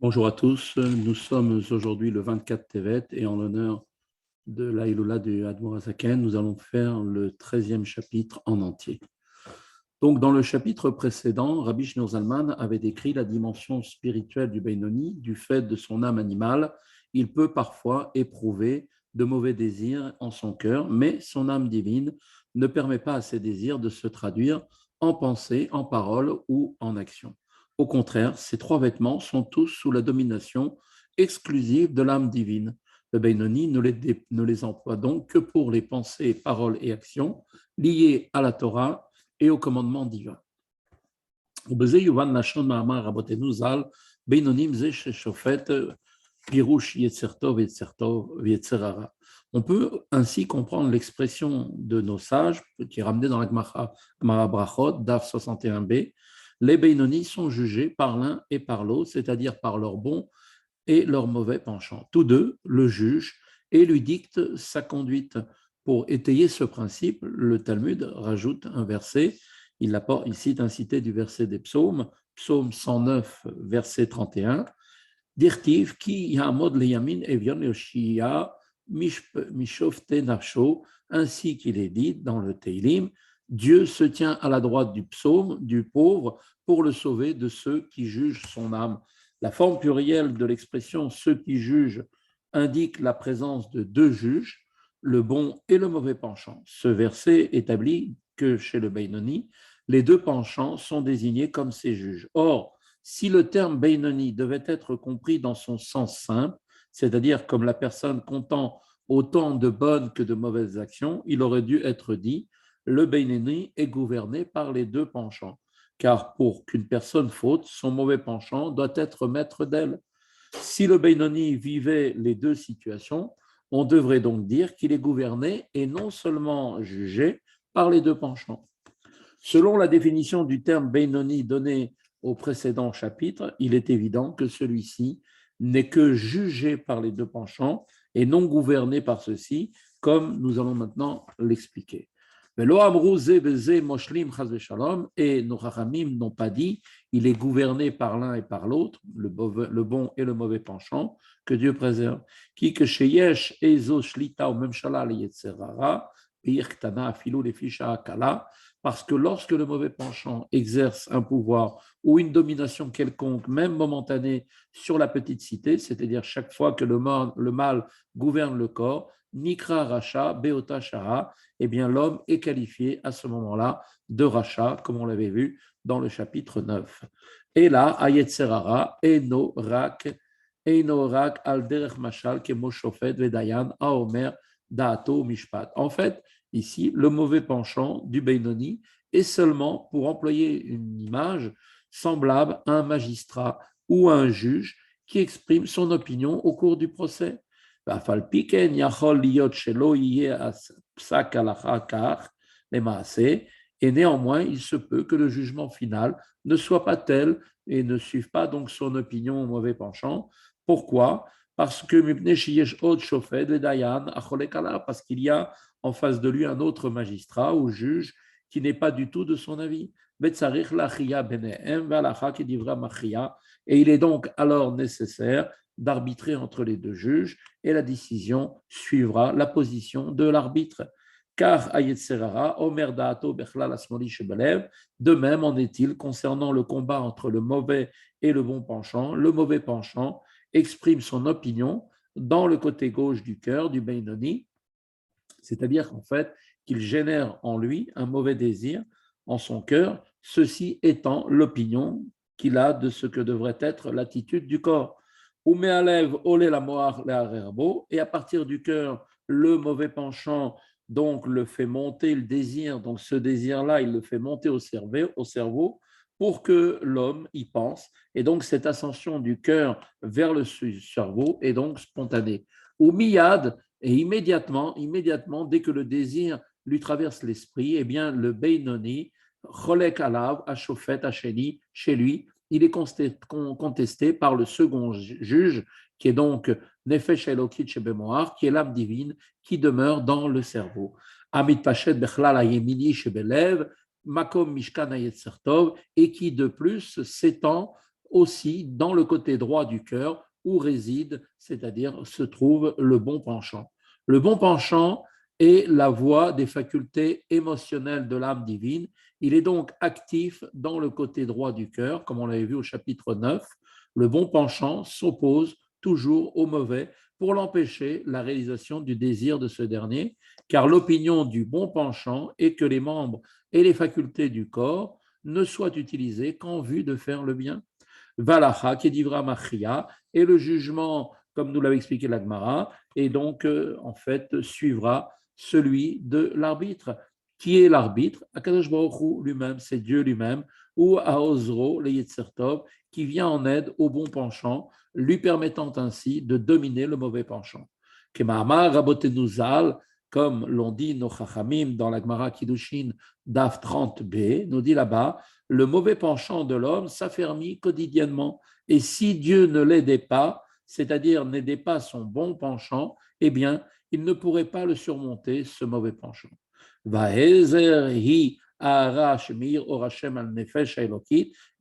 Bonjour à tous, nous sommes aujourd'hui le 24 Tevet et en l'honneur de l'Aïloula du Admor Hazaken, nous allons faire le 13e chapitre en entier. Donc, dans le chapitre précédent, Rabbi Shneur Zalman avait décrit la dimension spirituelle du Benoni. Du fait de son âme animale, il peut parfois éprouver de mauvais désirs en son cœur, mais son âme divine ne permet pas à ces désirs de se traduire en pensée, en parole ou en action. Au contraire, ces trois vêtements sont tous sous la domination exclusive de l'âme divine. Le Benoni ne les emploie donc que pour les pensées, paroles et actions liées à la Torah et au commandement divin. ובזה יובן לשון מאמר רבותינו ז"ל, בינונים זה ששופט פירוש יצר טוב ויצר הרע. On peut ainsi comprendre l'expression de nos sages, qui est ramenée dans la Gemara Brachot, DAF 61b. Les Beinonis sont jugés par l'un et par l'autre, c'est-à-dire par leur bon et leur mauvais penchant. Tous deux le jugent et lui dictent sa conduite. Pour étayer ce principe, le Talmud rajoute un verset. Il cite un cité du verset des psaumes, psaume 109, verset 31. Dirtiv ki yamod leyamin evion yoshia mishofte nafsho, ainsi qu'il est dit dans le Teilim, Dieu se tient à la droite du psaume, du pauvre, pour le sauver de ceux qui jugent son âme. La forme plurielle de l'expression ceux qui jugent indique la présence de deux juges, le bon et le mauvais penchant. Ce verset établit que chez le Beinoni, les deux penchants sont désignés comme ces juges. Or, si le terme Beinoni devait être compris dans son sens simple, c'est-à-dire comme la personne comptant autant de bonnes que de mauvaises actions, il aurait dû être dit le Beinoni est gouverné par les deux penchants. Car pour qu'une personne faute, son mauvais penchant doit être maître d'elle. Si le Beinoni vivait les deux situations, on devrait donc dire qu'il est gouverné et non seulement jugé par les deux penchants. Selon la définition du terme Beinoni donnée au précédent chapitre, il est évident que celui-ci n'est que jugé par les deux penchants et non gouverné par ceux-ci, comme nous allons maintenant l'expliquer. Et nos Chachamim n'ont pas dit il est gouverné par l'un et par l'autre, le bon et le mauvais penchant, que Dieu préserve. Qui que sheyesh ezo shlita ou memshala liyetzerara, beirktana afilou lefisha akala, parce que lorsque le mauvais penchant exerce un pouvoir ou une domination quelconque, même momentanée, sur la petite cité, c'est-à-dire chaque fois que le mal gouverne le corps, Nikra Racha, Beota Shara, eh bien l'homme est qualifié à ce moment-là de Racha, comme on l'avait vu dans le chapitre 9. Et là, Ayetserara, Eno Rak, Al Derech Mashal, Kemo Shofet, Vedayan, Aomer, Daato, Mishpat. En fait, ici, le mauvais penchant du Beinoni est seulement pour employer une image semblable à un magistrat ou à un juge qui exprime son opinion au cours du procès. Et néanmoins, il se peut que le jugement final ne soit pas tel et ne suive pas donc son opinion au mauvais penchant. Pourquoi? Parce que parce qu'il y a en face de lui un autre magistrat ou juge qui n'est pas du tout de son avis. Et il est donc alors nécessaire d'arbitrer entre les deux juges et la décision suivra la position de l'arbitre. Car Omer Daato Bechlal Asmoli Shebelev, de même en est-il concernant le combat entre le mauvais et le bon penchant. Le mauvais penchant exprime son opinion dans le côté gauche du cœur du Beinoni, c'est-à-dire qu'en fait, qu'il génère en lui un mauvais désir en son cœur, ceci étant l'opinion qu'il a de ce que devrait être l'attitude du corps. Et à partir du cœur, le mauvais penchant donc le fait monter le désir, donc ce désir-là, il le fait monter au cerveau pour que l'homme y pense. Et donc cette ascension du cœur vers le cerveau est donc spontanée. Ou miyad, et immédiatement, dès que le désir lui traverse l'esprit, eh bien, le Beinoni, Cholek Alav, Ashofet, Hacheni, chez lui, il est contesté par le second juge, qui est donc Nefesh Elokit Shebemoar, qui est l'âme divine qui demeure dans le cerveau. Amit Pachet Bechlal Ayemini Shebelev, Makom Mishkan Ayetzer Tov, et qui de plus s'étend aussi dans le côté droit du cœur où réside, c'est-à-dire se trouve le bon penchant. Le bon penchant est la voie des facultés émotionnelles de l'âme divine. Il est donc actif dans le côté droit du cœur, comme on l'avait vu au chapitre 9. Le bon penchant s'oppose toujours au mauvais pour l'empêcher la réalisation du désir de ce dernier, car l'opinion du bon penchant est que les membres et les facultés du corps ne soient utilisés qu'en vue de faire le bien. Valacha, Kedivra Machia, et le jugement, comme nous l'avait expliqué l'Agmara, et donc en fait suivra celui de l'arbitre. Qui est l'arbitre? Akadosh Baruch Hu lui-même, c'est Dieu lui-même, ou Aozro, le Yetzertov, qui vient en aide au bon penchant, lui permettant ainsi de dominer le mauvais penchant. Kemahama Rabotenuzal, comme l'ont dit nos Chachamim dans la Gemara Kiddushin DAF 30b, nous dit là-bas, le mauvais penchant de l'homme s'affermit quotidiennement. Et si Dieu ne l'aidait pas, c'est-à-dire n'aidait pas son bon penchant, eh bien, il ne pourrait pas le surmonter, ce mauvais penchant.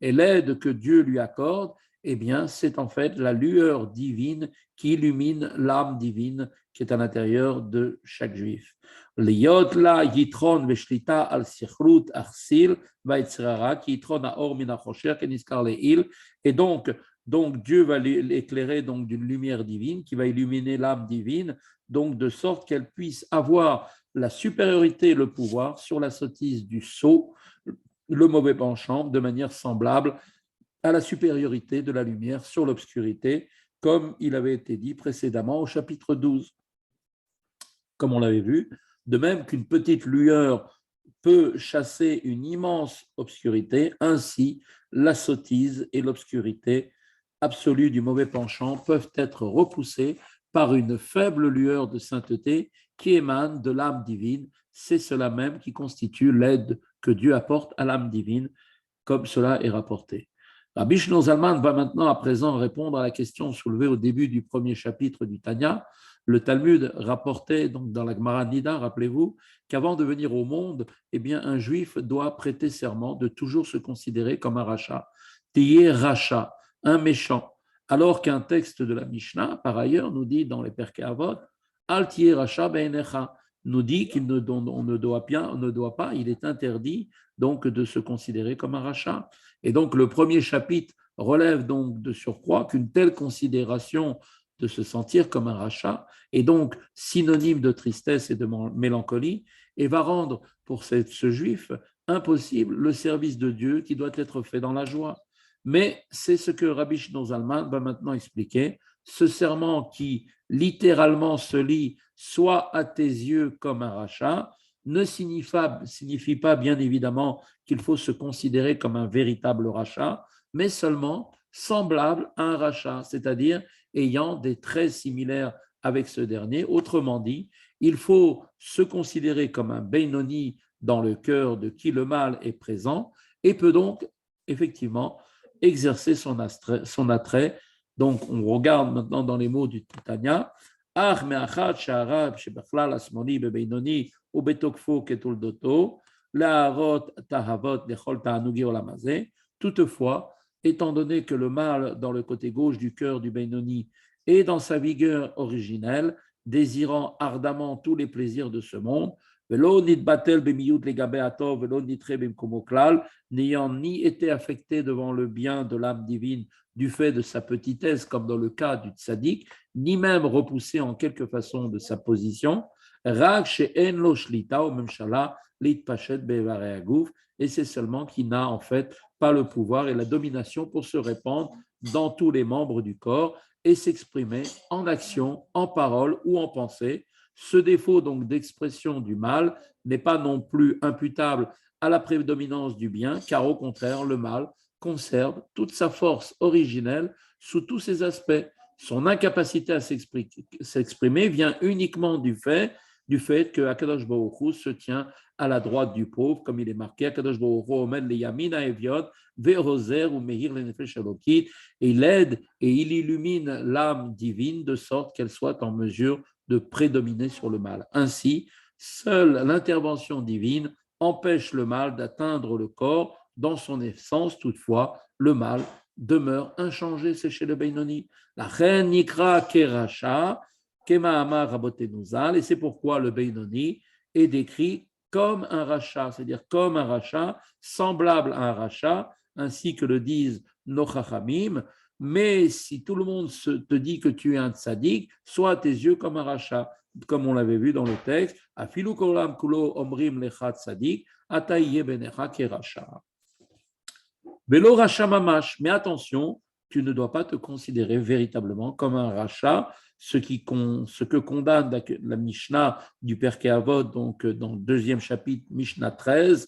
Et l'aide que Dieu lui accorde, eh bien, c'est en fait la lueur divine qui illumine l'âme divine qui est à l'intérieur de chaque juif. Liot la yitron veshlita al sichrut arsil vaitzrara ki yitron aor min achosher keniskar leil. Et donc Dieu va l'éclairer donc d'une lumière divine qui va illuminer l'âme divine, donc de sorte qu'elle puisse avoir la supériorité et le pouvoir sur la sottise du sot, le mauvais penchant, de manière semblable à la supériorité de la lumière sur l'obscurité, comme il avait été dit précédemment au chapitre 12. Comme on l'avait vu, de même qu'une petite lueur peut chasser une immense obscurité, ainsi la sottise et l'obscurité absolue du mauvais penchant peuvent être repoussées par une faible lueur de sainteté qui émane de l'âme divine. C'est cela même qui constitue l'aide que Dieu apporte à l'âme divine, comme cela est rapporté. Rabbi Shlomo Zalman va maintenant à présent répondre à la question soulevée au début du premier chapitre du Tanya. Le Talmud rapportait donc dans la Gemara Nida, rappelez-vous, qu'avant de venir au monde, eh bien, un juif doit prêter serment de toujours se considérer comme un rachat. Tiye racha, un méchant. Alors qu'un texte de la Mishnah, par ailleurs, nous dit dans les Perkei Avot, Al tiye racha be'enecha, nous dit on ne doit pas, il est interdit donc de se considérer comme un rachat. Et donc le premier chapitre relève donc de surcroît qu'une telle considération de se sentir comme un rachat est donc synonyme de tristesse et de mélancolie et va rendre pour ce juif impossible le service de Dieu qui doit être fait dans la joie. Mais c'est ce que Rabbi Shlomo Zalman va maintenant expliquer. Ce serment qui littéralement se lit « Sois à tes yeux comme un rachat » ne signifie pas bien évidemment qu'il faut se considérer comme un véritable rachat, mais seulement semblable à un rachat, c'est-à-dire ayant des traits similaires avec ce dernier. Autrement dit, il faut se considérer comme un Beinoni dans le cœur de qui le mal est présent et peut donc effectivement exercer son attrait. Donc, on regarde maintenant dans les mots du Tanya. Toutefois, étant donné que le mal dans le côté gauche du cœur du Beinoni est dans sa vigueur originelle, désirant ardemment tous les plaisirs de ce monde, n'ayant ni été affecté devant le bien de l'âme divine du fait de sa petitesse, comme dans le cas du tzaddik, ni même repoussé en quelque façon de sa position, et c'est seulement qu'il n'a en fait pas le pouvoir et la domination pour se répandre dans tous les membres du corps et s'exprimer en action, en parole ou en pensée. Ce défaut donc d'expression du mal n'est pas non plus imputable à la prédominance du bien, car au contraire, le mal conserve toute sa force originelle sous tous ses aspects. Son incapacité à s'exprimer vient uniquement du fait que Akadosh Baruch Hu se tient à la droite du pauvre, comme il est marqué, Akadosh Baruch Hu omed le yamina eviot ve'rozer ou mehir le nefesh elokit, et il aide et il illumine l'âme divine de sorte qu'elle soit en mesure de prédominer sur le mal. Ainsi, seule l'intervention divine empêche le mal d'atteindre le corps. Dans son essence, toutefois, le mal demeure inchangé, c'est chez le Beinoni. La reine Nikra Keracha, Kema Amar Rabotenu Zal, et c'est pourquoi le Beinoni est décrit comme un rachat, c'est-à-dire comme un rachat, semblable à un rachat, ainsi que le disent nos chachamim. Mais si tout le monde te dit que tu es un tzaddik, sois à tes yeux comme un rachat, comme on l'avait vu dans le texte, Afilu kolam kulo omrim lecha tzaddik, ataïe benecha keracha. Velo rachat mamash, mais attention, tu ne dois pas te considérer véritablement comme un rachat, ce que condamne la Mishnah du Perkei Avot, donc dans le deuxième chapitre, Mishnah 13,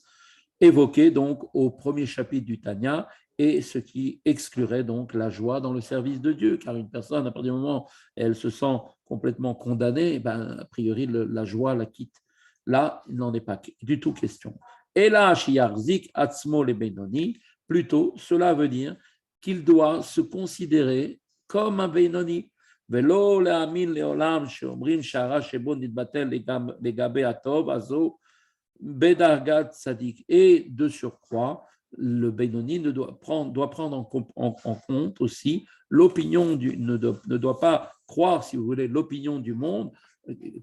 évoqué donc au premier chapitre du Tanya, et ce qui exclurait donc la joie dans le service de Dieu, car une personne, à partir du moment où elle se sent complètement condamnée, a priori la joie la quitte. Là, il n'en est pas du tout question. Et là, shiarzik atzmo le benoni, plutôt, cela veut dire qu'il doit se considérer comme un benoni. Velo le'amin le'olam she'omrim shara shebo nitbatel legabe atov azo Bedargat Sadik. Et de surcroît, le Benoni doit prendre en compte aussi l'opinion ne doit pas croire, si vous voulez, l'opinion du monde,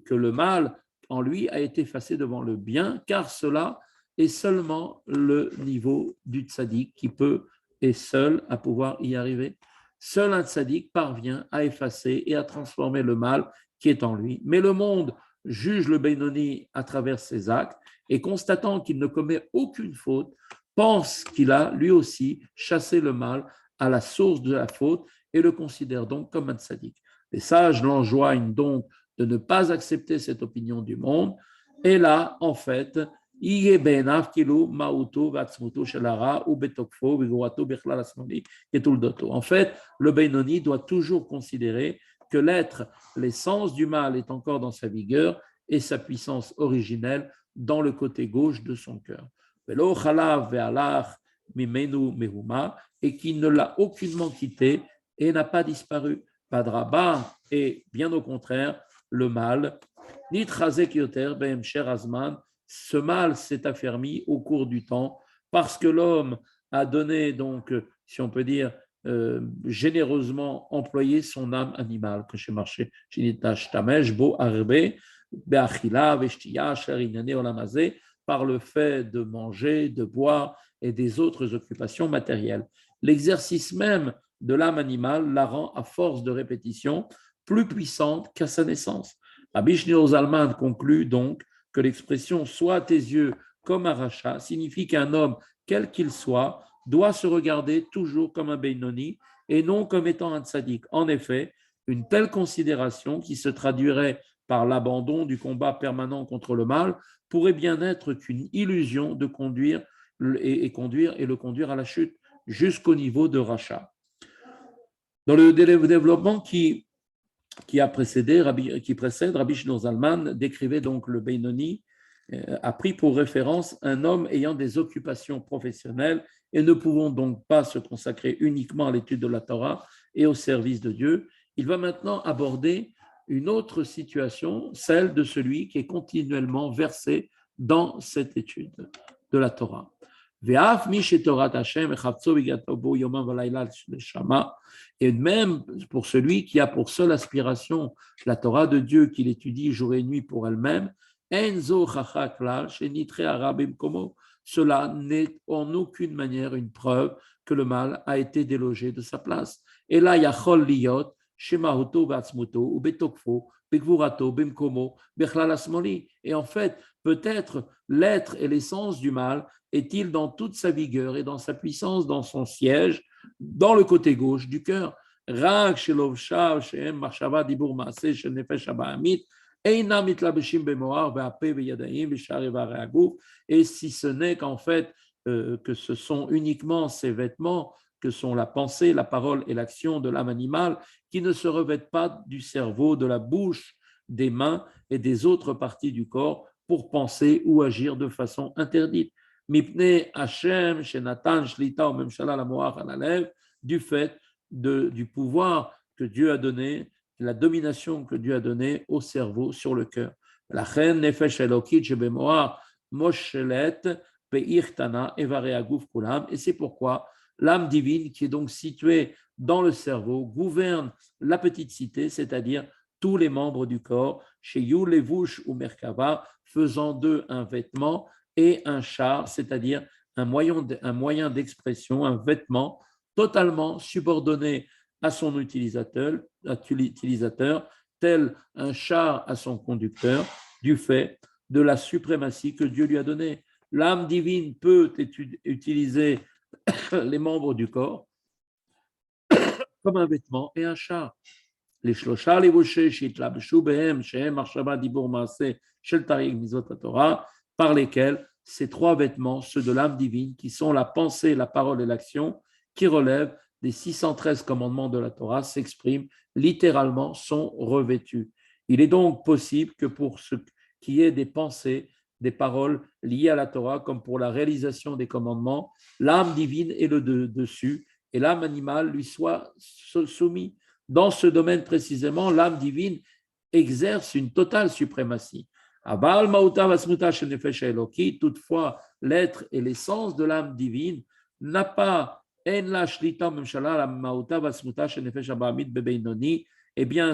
que le mal en lui a été effacé devant le bien, car cela est seulement le niveau du tzaddik qui est seul à pouvoir y arriver. Seul un tzaddik parvient à effacer et à transformer le mal qui est en lui. Mais le monde juge le Benoni à travers ses actes et constatant qu'il ne commet aucune faute, pense qu'il a lui aussi chassé le mal à la source de la faute et le considère donc comme un tzaddik. Les sages l'enjoignent donc de ne pas accepter cette opinion du monde. Et là, en fait, en fait, le Benoni doit toujours considérer que l'être, l'essence du mal est encore dans sa vigueur et sa puissance originelle dans le côté gauche de son cœur. Et qui ne l'a aucunement quitté et n'a pas disparu. Pas de rabat, et bien au contraire, le mal, ce mal s'est affermi au cours du temps parce que l'homme a donné, donc, si on peut dire, généreusement employé son âme animale, que j'ai marché, par le fait de manger, de boire et des autres occupations matérielles. L'exercice même de l'âme animale la rend, à force de répétition, plus puissante qu'à sa naissance. Rabbi Shneur Zalman conclut donc que l'expression « soit à tes yeux comme un rachat » signifie qu'un homme, quel qu'il soit, doit se regarder toujours comme un Beinoni et non comme étant un tzaddik. En effet, une telle considération qui se traduirait par l'abandon du combat permanent contre le mal pourrait bien n'être qu'une illusion de conduire et le conduire à la chute jusqu'au niveau de rachat. Dans le développement qui précède, Rabbi Shneur Zalman décrivait donc le Beinoni, a pris pour référence un homme ayant des occupations professionnelles et ne pouvant donc pas se consacrer uniquement à l'étude de la Torah et au service de Dieu. Il va maintenant aborder une autre situation, celle de celui qui est continuellement versé dans cette étude de la Torah. Et même pour celui qui a pour seule aspiration la Torah de Dieu, qu'il étudie jour et nuit pour elle-même, cela n'est en aucune manière une preuve que le mal a été délogé de sa place. Et là, yachol liyot, shemahuto ba'atzmuto, ou betokfo, bekvurato, bemkomo, bechlal asmoli. Et en fait, peut-être l'être et l'essence du mal est-il dans toute sa vigueur et dans sa puissance, dans son siège, dans le côté gauche du cœur. Rak shelovshav shehem machshava dibur maaseh shel nefesh habahamit. Et si ce n'est qu'en fait, que ce sont uniquement ces vêtements que sont la pensée, la parole et l'action de l'âme animale qui ne se revêtent pas du cerveau, de la bouche, des mains et des autres parties du corps pour penser ou agir de façon interdite. Mipne Hashem, Shenatan, Shlita, ou même Shalal Amoach, du fait du pouvoir que Dieu a donné, la domination que Dieu a donnée au cerveau sur le cœur. La reine Nefesh Elokit Shebemoar Moshelet Peirtana Evare Aguf Kulam. Et c'est pourquoi L'âme divine qui est donc située dans le cerveau gouverne la petite cité, c'est-à-dire tous les membres du corps, chez Yul, Levush ou Merkava, faisant d'eux un vêtement et un char, c'est-à-dire un moyen d'expression, un vêtement totalement subordonné à son utilisateur, tel un char à son conducteur, du fait de la suprématie que Dieu lui a donnée. L'âme divine peut utiliser les membres du corps comme un vêtement et un char. Les shloshar levushe shitlabshu behem shehem marshaba dibur maaseh shel tariq mizot Torah, par lesquels ces trois vêtements, ceux de l'âme divine, qui sont la pensée, la parole et l'action, qui relèvent des 613 commandements de la Torah, s'expriment littéralement, sont revêtus. Il est donc possible que pour ce qui est des pensées, des paroles liées à la Torah, comme pour la réalisation des commandements, l'âme divine est le dessus et l'âme animale lui soit soumise. Dans ce domaine précisément, l'âme divine exerce une totale suprématie. Toutefois, l'être et l'essence de l'âme divine n'a pas, eh bien,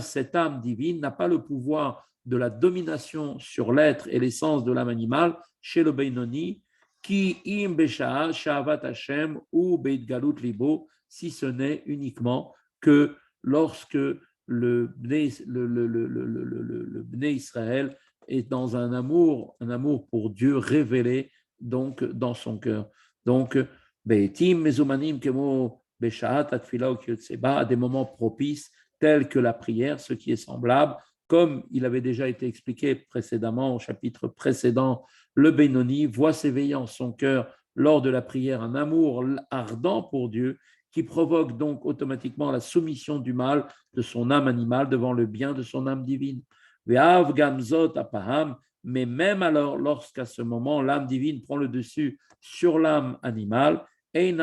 cette âme divine n'a pas le pouvoir de la domination sur l'être et l'essence de l'âme animale chez le Beinoni, qui im besha'a sha'avat Hashem ou beit galut libo, si ce n'est uniquement que lorsque le Bné Israël est dans un amour pour Dieu révélé donc dans son cœur. Donc, Beitim mezumanim kemo beshaat atfila ou kyotseba, à des moments propices tels que la prière, ce qui est semblable, comme il avait déjà été expliqué précédemment au chapitre précédent, le Benoni voit s'éveiller en son cœur lors de la prière un amour ardent pour Dieu qui provoque donc automatiquement la soumission du mal de son âme animale devant le bien de son âme divine. Ve'av gamzot apaham, mais même alors, lorsqu'à ce moment, l'âme divine prend le dessus sur l'âme animale, il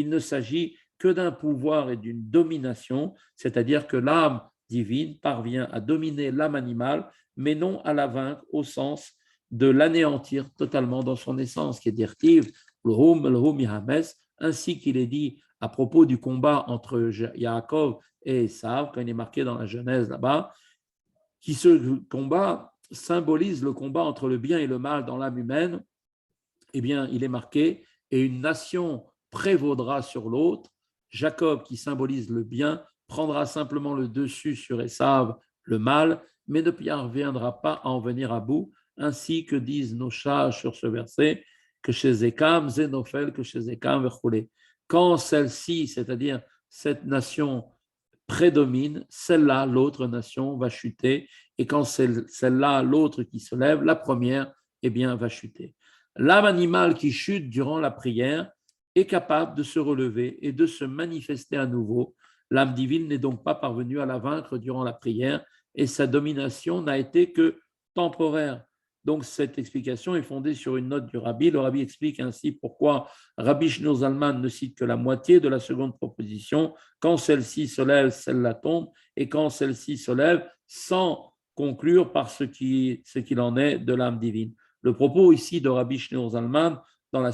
ne s'agit que d'un pouvoir et d'une domination, c'est-à-dire que l'âme divine parvient à dominer l'âme animale, mais non à la vaincre au sens de l'anéantir totalement dans son essence, qui est dirtive, ainsi qu'il est dit à propos du combat entre Yaakov et Esav, quand il est marqué dans la Genèse là-bas, qui ce combat symbolise le combat entre le bien et le mal dans l'âme humaine. Eh bien, il est marqué, et une nation prévaudra sur l'autre. Jacob, qui symbolise le bien, prendra simplement le dessus sur Esav, le mal, mais ne parviendra pas à en venir à bout, ainsi que disent nos sages sur ce verset, que chez Zekam, Zénophel, que chez Zekam, Verchoulé. Quand celle-ci, c'est-à-dire cette nation, prédomine, celle-là, l'autre nation, va chuter, et quand celle-là, l'autre qui se lève, la première, eh bien, va chuter. L'âme animale qui chute durant la prière est capable de se relever et de se manifester à nouveau. L'âme divine n'est donc pas parvenue à la vaincre durant la prière et sa domination n'a été que temporaire. Donc, cette explication est fondée sur une note du Rabbi. Le Rabbi explique ainsi pourquoi Rabbi Shneur Zalman ne cite que la moitié de la seconde proposition. Quand celle-ci se lève, celle-là tombe, et quand celle-ci se lève, sans conclure par ce qu'il en est de l'âme divine. Le propos ici de Rabbi Shneur Zalman, dans la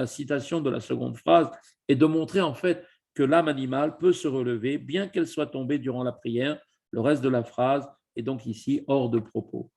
citation de la seconde phrase, est de montrer en fait que l'âme animale peut se relever, bien qu'elle soit tombée durant la prière. Le reste de la phrase est donc ici hors de propos.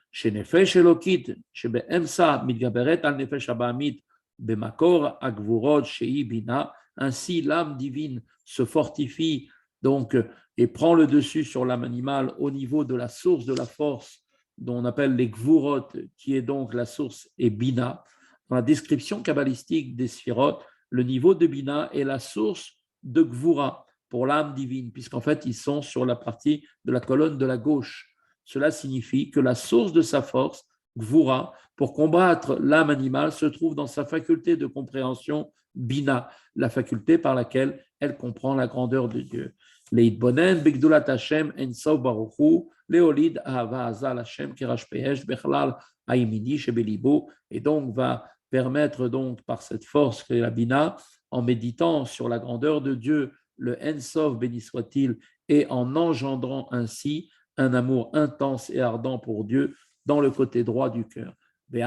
Chez Nefesh Elokit, chez Be'emsa, Mitgaberet al Nefesh Abamit, Bemakor, Agvurot, Shei Bina, ainsi l'âme divine se fortifie donc et prend le dessus sur l'âme animale au niveau de la source de la force dont on appelle les Gvurot, qui est donc la source et Bina. Dans la description kabbalistique des Sphirot, le niveau de Bina est la source de Gvura pour l'âme divine, puisqu'en fait ils sont sur la partie de la colonne de la gauche. Cela signifie que la source de sa force, Gvura, pour combattre l'âme animale, se trouve dans sa faculté de compréhension Bina, la faculté par laquelle elle comprend la grandeur de Dieu. Leitbonen, Bigdulat Hashem, Ensof Baruchu, Léolid, Ahava Azal Hashem, Kirash Pehesh, Bechlal, Aimini, Shebelibo, et donc va permettre donc par cette force que la Bina, en méditant sur la grandeur de Dieu, le Ensof, béni soit-il, et en engendrant ainsi un amour intense et ardent pour Dieu dans le côté droit du cœur. Et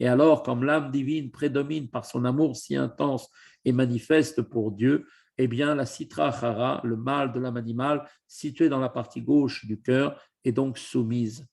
alors, comme l'âme divine prédomine par son amour si intense et manifeste pour Dieu, eh bien, la sitra achara, le mâle de l'âme animale, situé dans la partie gauche du cœur, est donc soumise.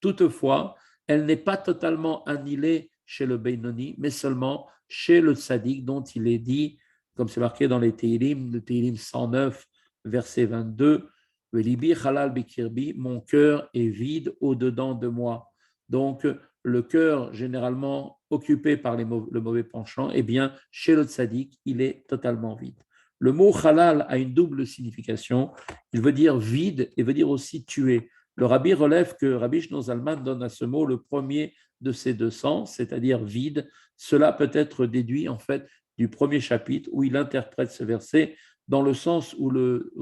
Toutefois, elle n'est pas totalement annihilée chez le Beinoni, mais seulement chez le tzaddik dont il est dit, comme c'est marqué dans les Tehillim, le Tehillim 109, verset 22, Velibi halal bekirbi, mon cœur est vide au-dedans de moi. Donc, le cœur généralement occupé par le mauvais penchant, eh bien, chez le tzaddik, il est totalement vide. Le mot halal a une double signification. Il veut dire vide et veut dire aussi tuer. Le rabbi relève que Rabbi Shlomo Zalman donne à ce mot le premier de ces deux sens, c'est-à-dire vide. Cela peut être déduit en fait du premier chapitre où il interprète ce verset dans le sens où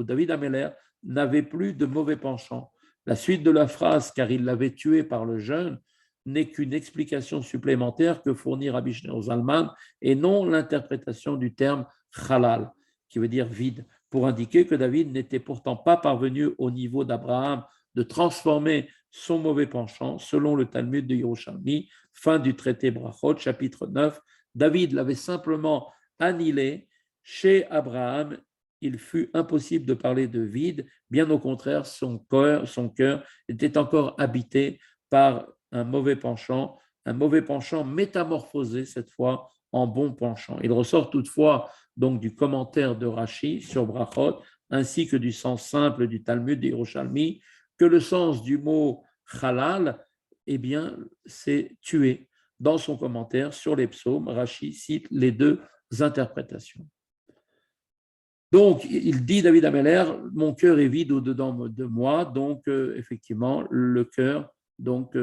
David Améler n'avait plus de mauvais penchant. La suite de la phrase, car il l'avait tué par le jeûne, n'est qu'une explication supplémentaire que fournit Rabbi Shlomo Zalman et non l'interprétation du terme halal, qui veut dire vide, pour indiquer que David n'était pourtant pas parvenu au niveau d'Abraham de transformer son mauvais penchant, selon le Talmud de Yerushalmi, fin du traité Brachot, chapitre 9. David l'avait simplement annihilé. Chez Abraham, il fut impossible de parler de vide. Bien au contraire, son cœur était encore habité par un mauvais penchant métamorphosé cette fois en bon penchant. Il ressort toutefois donc du commentaire de Rashi sur Brachot, ainsi que du sens simple du Talmud de Yerushalmi, que le sens du mot halal, eh bien, c'est tuer. Dans son commentaire sur les psaumes, Rashi cite les deux interprétations. Donc, il dit, David Améler, mon cœur est vide au-dedans de moi, donc effectivement, le cœur, donc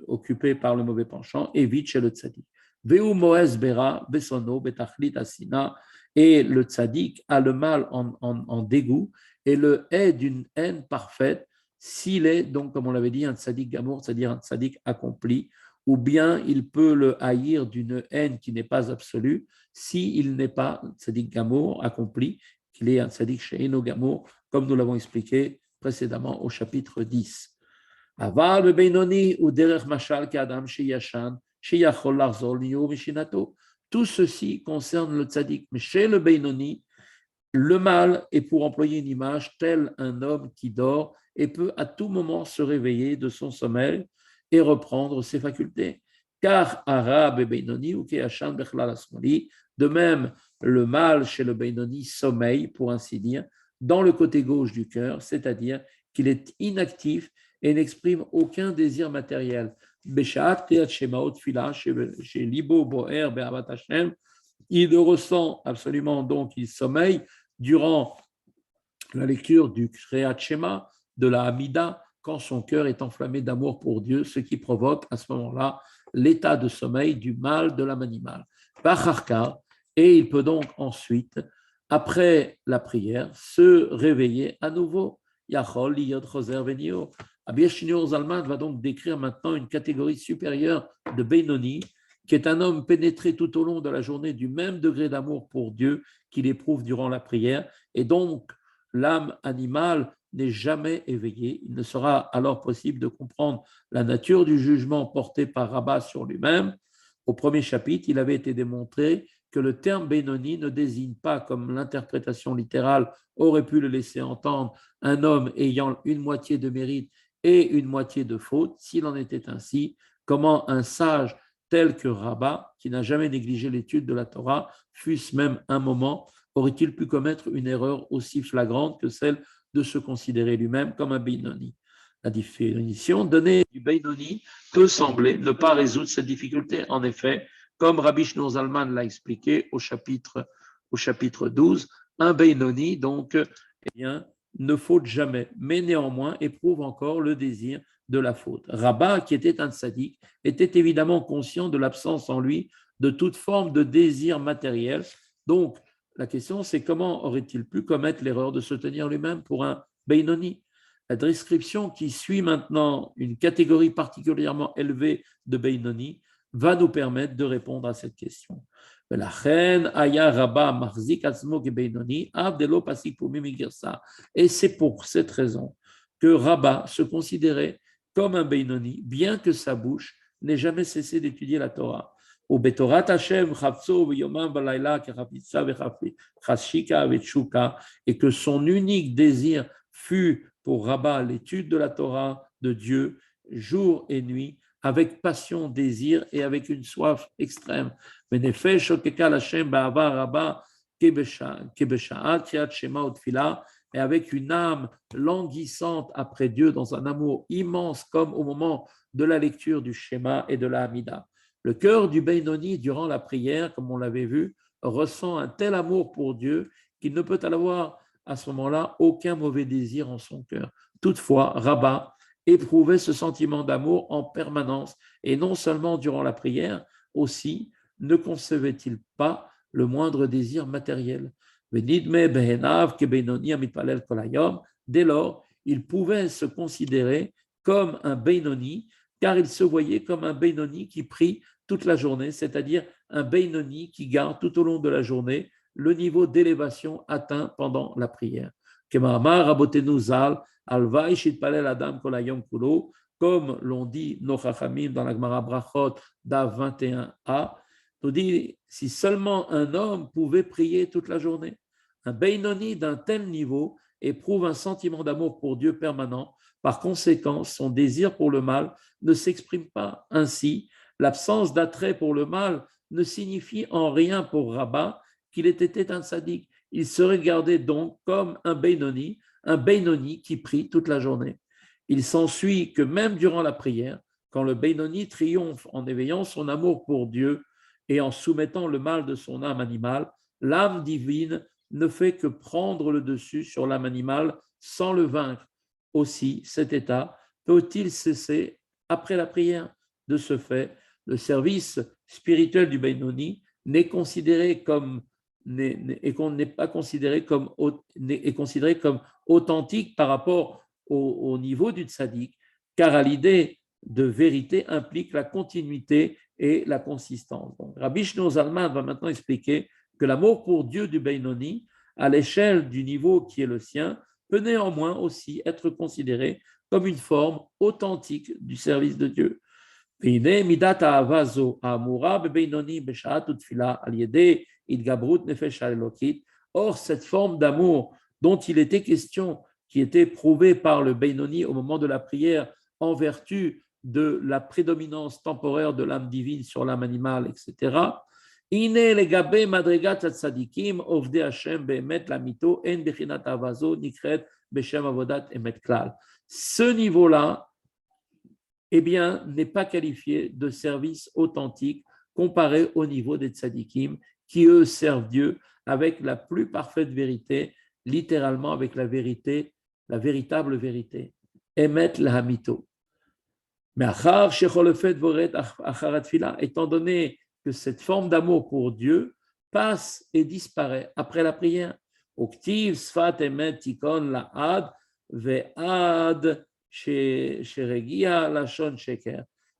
occupé par le mauvais penchant, est vide chez le tzaddik. Veu moes bera, besono, betachlit asina, et le tzaddik a le mal en dégoût et le hait d'une haine parfaite s'il est, donc, comme on l'avait dit, un tzaddik gamour, c'est-à-dire un tzaddik accompli, ou bien il peut le haïr d'une haine qui n'est pas absolue s'il n'est pas un tzaddik gamour accompli, qu'il est un tzaddik she'eino gamour, comme nous l'avons expliqué précédemment au chapitre 10. Aval bebeinoni ou derech mashal ke'adam sheyashan sheyachol larzol niyo mishinato. Tout ceci concerne le tzaddik, mais chez le beinoni, le mal est, pour employer une image, tel un homme qui dort et peut à tout moment se réveiller de son sommeil et reprendre ses facultés. Car Arab et Beinoni ou Keachan Bechlal Asmali, de même, le mal chez le Beinoni sommeille, pour ainsi dire, dans le côté gauche du cœur, c'est-à-dire qu'il est inactif et n'exprime aucun désir matériel. Beshaat Teat Shemaot Fila, chez Libo Boer Be'avat Hashem, il ressent absolument, donc il sommeille durant la lecture du Kriyat Shema, de la Hamida, quand son cœur est enflammé d'amour pour Dieu, ce qui provoque à ce moment-là l'état de sommeil du mal de l'âme animale. Et il peut donc ensuite, après la prière, se réveiller à nouveau. Yachol, Yod, Choser, Venio. Rabbi Shlomo Zalman va donc décrire maintenant une catégorie supérieure de Beinoni, qui est un homme pénétré tout au long de la journée du même degré d'amour pour Dieu qu'il éprouve durant la prière, et donc l'âme animale n'est jamais éveillée. Il ne sera alors possible de comprendre la nature du jugement porté par Rabbah sur lui-même. Au premier chapitre, il avait été démontré que le terme Benoni ne désigne pas, comme l'interprétation littérale aurait pu le laisser entendre, un homme ayant une moitié de mérite et une moitié de faute. S'il en était ainsi, comment un sage tel que Rabbah, qui n'a jamais négligé l'étude de la Torah, fût-ce même un moment, aurait-il pu commettre une erreur aussi flagrante que celle de se considérer lui-même comme un Beinoni? La définition donnée du Beinoni peut sembler ne pas résoudre cette difficulté. En effet, comme Rabbi Shlomo Zalman l'a expliqué au chapitre 12, un Beinoni, donc, eh bien, ne faute jamais, mais néanmoins éprouve encore le désir de la faute. Rabbah, qui était un tzaddik, était évidemment conscient de l'absence en lui de toute forme de désir matériel. Donc, la question, c'est comment aurait-il pu commettre l'erreur de se tenir lui-même pour un Beinoni? La description qui suit maintenant une catégorie particulièrement élevée de Beinoni va nous permettre de répondre à cette question. Et c'est pour cette raison que Rabat se considérait comme un Beinoni, bien que sa bouche n'ait jamais cessé d'étudier la Torah. Et que son unique désir fut pour Rabat l'étude de la Torah de Dieu jour et nuit, avec passion, désir et avec une soif extrême. Et avec une âme languissante après Dieu dans un amour immense comme au moment de la lecture du Shema et de la Hamida. Le cœur du Beinoni durant la prière, comme on l'avait vu, ressent un tel amour pour Dieu qu'il ne peut avoir à ce moment-là aucun mauvais désir en son cœur. Toutefois, Rabat éprouvait ce sentiment d'amour en permanence et non seulement durant la prière, aussi ne concevait-il pas le moindre désir matériel. Dès lors, il pouvait se considérer comme un Beinoni, car il se voyait comme un Beinoni qui prie toute la journée, c'est-à-dire un Beinoni qui garde tout au long de la journée le niveau d'élévation atteint pendant la prière. Comme l'ont dit nos Chachamim dans la Gemara Brachot d'Av 21a, nous dit si seulement un homme pouvait prier toute la journée. Un Beinoni d'un tel niveau éprouve un sentiment d'amour pour Dieu permanent. Par conséquent, son désir pour le mal ne s'exprime pas. Ainsi, l'absence d'attrait pour le mal ne signifie en rien pour Rabat qu'il était un sadique. Il se regardait donc comme un Beinoni qui prie toute la journée. Il s'ensuit que même durant la prière, quand le Beinoni triomphe en éveillant son amour pour Dieu et en soumettant le mal de son âme animale, l'âme divine ne fait que prendre le dessus sur l'âme animale sans le vaincre. Aussi, cet état peut-il cesser après la prière? De ce fait, le service spirituel du Beinoni n'est considéré comme authentique par rapport au niveau du tzaddik, car à l'idée de vérité implique la continuité et la consistance. Donc, Rabbi Shneor Zalman va maintenant expliquer que l'amour pour Dieu du Beinoni, à l'échelle du niveau qui est le sien, peut néanmoins aussi être considéré comme une forme authentique du service de Dieu. Or, cette forme d'amour dont il était question, qui était prouvée par le Beinoni au moment de la prière en vertu de la prédominance temporaire de l'âme divine sur l'âme animale, etc. Ce niveau-là, eh bien, n'est pas qualifié de service authentique comparé au niveau des tzadikim qui, eux, servent Dieu avec la plus parfaite vérité, littéralement avec la vérité, la véritable vérité. Emet lahamito. Mais étant donné que cette forme d'amour pour Dieu passe et disparaît après la prière, Oktiv sfat emet tikon laad ve'ad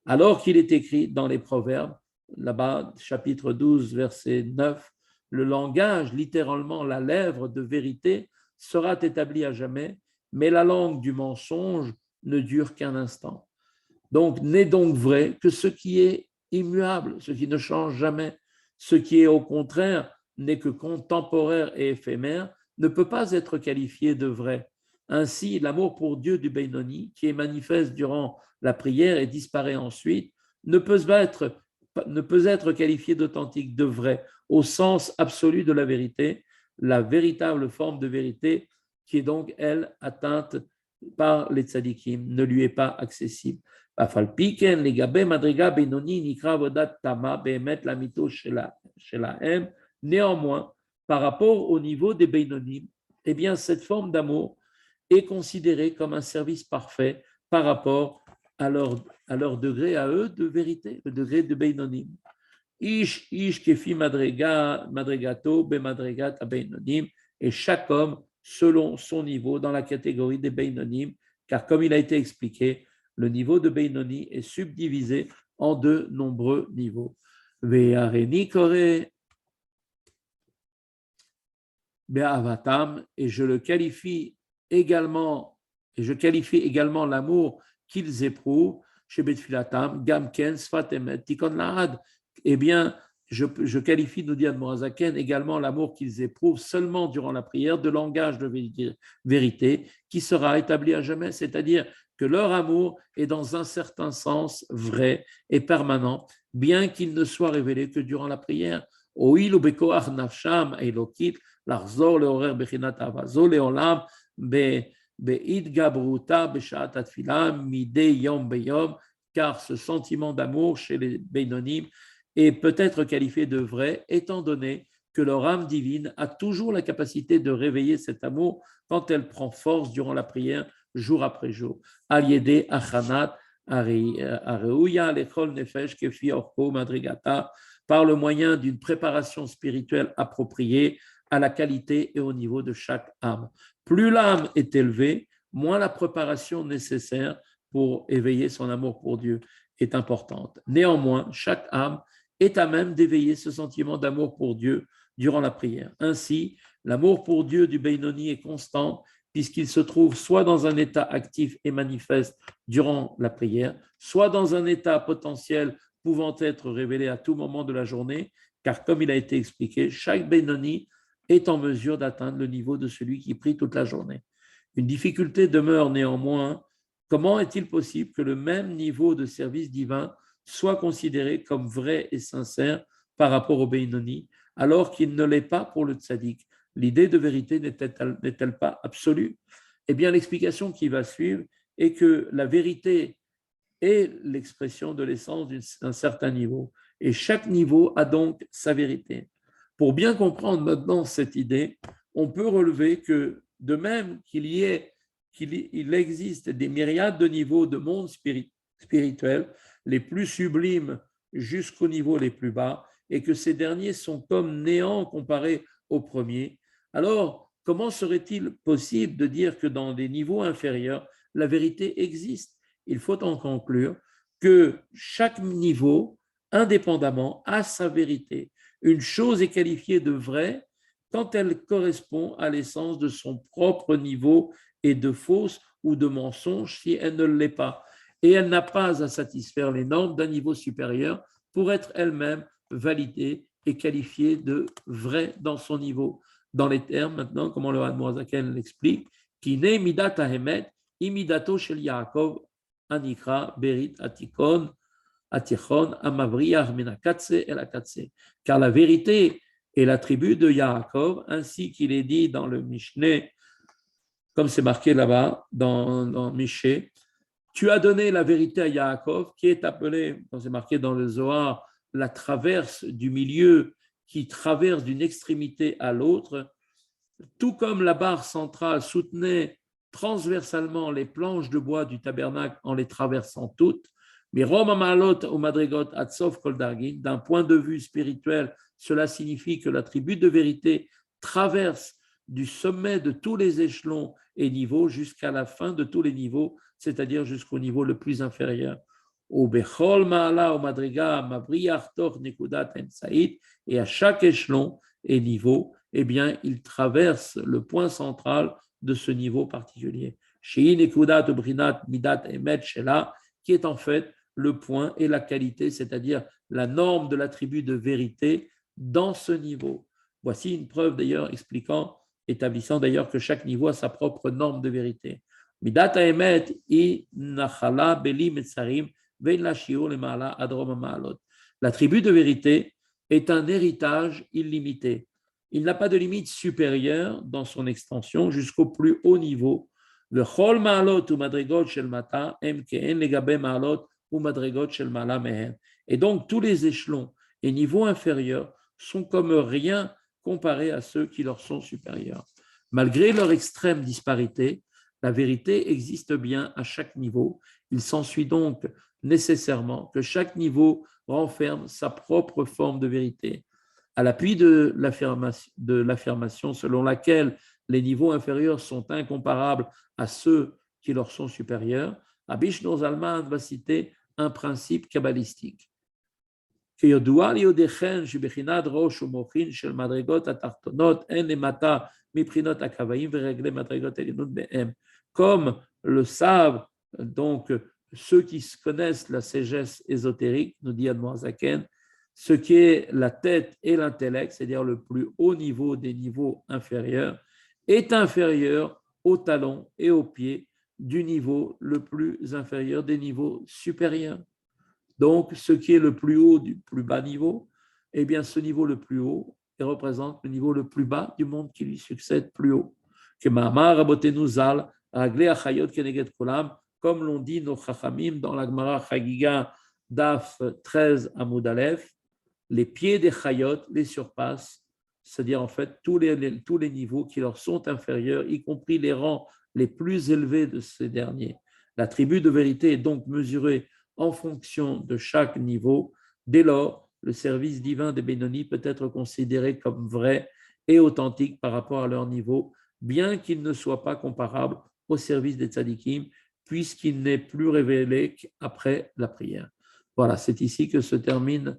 alors qu'il est écrit dans les Proverbes, là-bas, chapitre 12, verset 9, le langage, littéralement la lèvre de vérité, sera établi à jamais, mais la langue du mensonge ne dure qu'un instant. Donc, n'est donc vrai que ce qui est immuable, ce qui ne change jamais, ce qui est au contraire n'est que contemporaire et éphémère, ne peut pas être qualifié de vrai. Ainsi, l'amour pour Dieu du Beinoni, qui est manifeste durant la prière et disparaît ensuite, ne peut être qualifié d'authentique, de vrai, au sens absolu de la vérité, la véritable forme de vérité qui est donc, elle, atteinte par les tzadikim, ne lui est pas accessible. Néanmoins, par rapport au niveau des Beinonim, eh bien, cette forme d'amour est considérée comme un service parfait par rapport à leur degré à eux de vérité, le degré de Beinonim. Ish kefi madregato be madregat beinonim, et chaque homme selon son niveau dans la catégorie des Beinonim, car comme il a été expliqué, le niveau de Beinoni est subdivisé en de nombreux niveaux. Ve'areni kore be'avatam, et je le qualifie également, et je qualifie également l'amour qu'ils éprouvent chez Betfilatam, Gamken, Sfatemet, Tikon Lahad. Eh bien, je qualifie, nous dit Admorazaken, également l'amour qu'ils éprouvent seulement durant la prière de langage de vérité qui sera établi à jamais, c'est-à-dire que leur amour est dans un certain sens vrai et permanent, bien qu'il ne soit révélé que durant la prière. Oil ou bekoach nafsham elokit, לחזור לעורר בחינת אהבה זו לעולם בהתגברותה בשעת התפילה מדי יום ביום, car ce sentiment d'amour chez les Bénonim est peut-être qualifié de vrai, étant donné que leur âme divine a toujours la capacité de réveiller cet amour quand elle prend force durant la prière, jour après jour. Al-Yede Achanat Areuya Lechol Nefesh Kefi Orko Madrigata, par le moyen d'une préparation spirituelle appropriée à la qualité et au niveau de chaque âme. Plus l'âme est élevée, moins la préparation nécessaire pour éveiller son amour pour Dieu est importante. Néanmoins, chaque âme est à même d'éveiller ce sentiment d'amour pour Dieu durant la prière. Ainsi, l'amour pour Dieu du Beinoni est constant puisqu'il se trouve soit dans un état actif et manifeste durant la prière, soit dans un état potentiel pouvant être révélé à tout moment de la journée, car comme il a été expliqué, chaque Beinoni est en mesure d'atteindre le niveau de celui qui prie toute la journée. Une difficulté demeure néanmoins. Comment est-il possible que le même niveau de service divin soit considéré comme vrai et sincère par rapport au Beinoni, alors qu'il ne l'est pas pour le tzaddik? L'idée de vérité n'est-elle pas absolue? Eh bien, l'explication qui va suivre est que la vérité est l'expression de l'essence d'un certain niveau, et chaque niveau a donc sa vérité. Pour bien comprendre maintenant cette idée, on peut relever que de même qu'il existe des myriades de niveaux de monde spirituel, les plus sublimes jusqu'aux niveaux les plus bas, et que ces derniers sont comme néant comparés aux premiers, alors comment serait-il possible de dire que dans des niveaux inférieurs, la vérité existe? Il faut en conclure que chaque niveau, indépendamment, a sa vérité. Une chose est qualifiée de vraie quand elle correspond à l'essence de son propre niveau et de fausse ou de mensonge si elle ne l'est pas. Et elle n'a pas à satisfaire les normes d'un niveau supérieur pour être elle-même validée et qualifiée de vraie dans son niveau. Dans les termes, maintenant, comment le Hadmorazaken l'explique, qui n'est midat ahemet, imidato shel Yaakov, anikra, berit, atikon, atichon, amavriach, menakatse, elakatse. Car la vérité est l'attribut de Yaakov, ainsi qu'il est dit dans le Mishneh, comme c'est marqué là-bas, dans Miché, tu as donné la vérité à Yaakov, qui est appelé, comme c'est marqué dans le Zohar, la traverse du milieu qui traverse d'une extrémité à l'autre, tout comme la barre centrale soutenait transversalement les planches de bois du tabernacle en les traversant toutes, mais Roma Malot ou Madrigot Atsov Koldargin, d'un point de vue spirituel, cela signifie que l'attribut de vérité traverse du sommet de tous les échelons et niveaux jusqu'à la fin de tous les niveaux, c'est-à-dire jusqu'au niveau le plus inférieur. Et à chaque échelon et niveau, eh bien, il traverse le point central de ce niveau particulier. Qui est en fait le point et la qualité, c'est-à-dire la norme de l'attribut de vérité dans ce niveau. Voici une preuve d'ailleurs établissant d'ailleurs que chaque niveau a sa propre norme de vérité. Midat haemet i nachala beli metzarim vein la shiur lema'ala adrom ma'alot. L'attribut de vérité est un héritage illimité. Il n'a pas de limite supérieure dans son extension jusqu'au plus haut niveau. V'chol ma'alot ou madrigot shel mata em ke'en legabe ma'alot ou madrigot shel ma'ala mehen. Et donc tous les échelons et niveaux inférieurs sont comme rien comparés à ceux qui leur sont supérieurs. Malgré leur extrême disparité, la vérité existe bien à chaque niveau. Il s'ensuit donc nécessairement que chaque niveau renferme sa propre forme de vérité. À l'appui de l'affirmation selon laquelle les niveaux inférieurs sont incomparables à ceux qui leur sont supérieurs, Rabbi Shneur Zalman va citer un principe kabbalistique. כידוע ליודעכם שבחינת ראש ומוחין של מדרגות התחתונות אין למטה מבחינות הקוואים ורגלי מדרגות העליונות בהם. Comme le savent donc ceux qui connaissent la sagesse ésotérique, nous dit Admor Zaken, ce qui est la tête et l'intellect, c'est-à-dire le plus haut niveau des niveaux inférieurs, est inférieur au talon et aux pieds du niveau le plus inférieur des niveaux supérieurs. Donc, ce qui est le plus haut du plus bas niveau, eh bien, ce niveau le plus haut représente le niveau le plus bas du monde qui lui succède plus haut. Comme l'ont dit nos chachamim dans la Gemara Chagiga Daf 13 Amoud Aleph, les pieds des chayot les surpassent, c'est-à-dire en fait tous les niveaux qui leur sont inférieurs, y compris les rangs les plus élevés de ces derniers. La tribu de vérité est donc mesurée en fonction de chaque niveau. Dès lors, le service divin des Benoni peut être considéré comme vrai et authentique par rapport à leur niveau, bien qu'il ne soit pas comparable au service des tzadikim, puisqu'il n'est plus révélé qu'après la prière. Voilà, c'est ici que se termine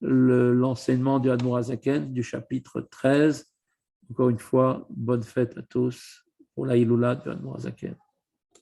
l'enseignement du Admor HaZaken du chapitre 13. Encore une fois, bonne fête à tous pour la Iloula du Admor HaZaken.